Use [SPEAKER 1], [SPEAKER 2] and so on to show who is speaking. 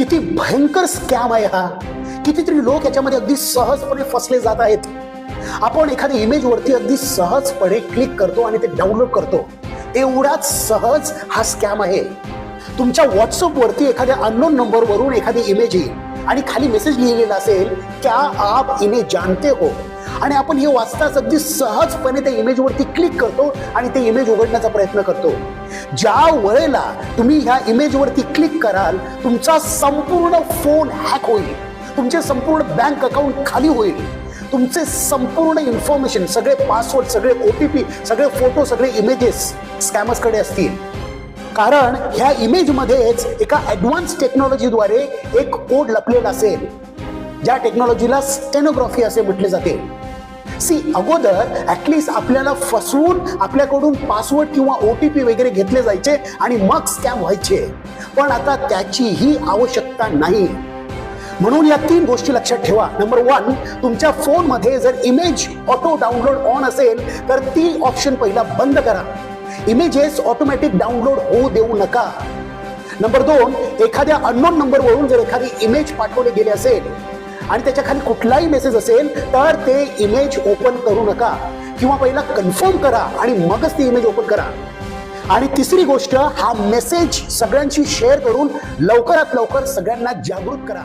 [SPEAKER 1] किती भयंकर स्कॅम आहे हा. कितीतरी लोक याच्यामध्ये अगदी सहजपणे फसले जात आहेत. आपण एखाद्या इमेज वरती अगदी सहजपणे क्लिक करतो आणि ते डाउनलोड करतो. एवढाच सहज हा स्कॅम आहे. तुमच्या व्हॉट्सअप वरती एखाद्या अननोन नंबर वरून एखादी इमेज येईल आणि खाली मेसेज लिहिलेला असेल, क्या आप इन्हें जानते हो, आणि आपण हे वाचताच अगदी सहजपणे त्या इमेज वरती क्लिक करतो आणि ते इमेज उघडण्याचा प्रयत्न करतो. ज्या वेळेला तुम्ही ह्या इमेज वरती क्लिक कराल, तुमचा संपूर्ण फोन हॅक होईल, तुमचे संपूर्ण बँक अकाउंट खाली होईल, तुमचे संपूर्ण इन्फॉर्मेशन, सगळे पासवर्ड, सगळे OTP, सगळे फोटो, सगळे इमेजेस स्कॅमर्सकडे असतील. कारण ह्या इमेजमध्येच एका ॲडव्हान्स टेक्नॉलॉजीद्वारे एक कोड लपलेला असेल, ज्या टेक्नॉलॉजीला स्टेनोग्राफी असे म्हटले जाते. अगोदर ऍटलीस्ट आपल्याला फसवून आपल्याकडून पासवर्ड किंवा OTP वगैरे घेतले जायचे आणि मग स्कॅम व्हायचे. पण आता त्याचीही आवश्यकता नाही. म्हणून या 3 गोष्टी लक्षात ठेवा. नंबर 1, तुमच्या फोनमध्ये जर इमेज ऑटो डाउनलोड ऑन असेल तर ती ऑप्शन पहिला बंद करा. इमेजेस ऑटोमॅटिक डाउनलोड होऊ देऊ नका. नंबर 2, एखाद्या अननोन नंबरवरून जर एखादी इमेज पाठवली गेली असेल आणि त्याच्या खाली कुठलाही मेसेज असेल तर ते इमेज ओपन करू नका, किंवा पहिला कन्फर्म करा आणि मगच ती इमेज ओपन करा. आणि तिसरी गोष्ट, हा मेसेज सगळ्यांशी शेअर करून लवकरात लवकर सगळ्यांना जागृत करा.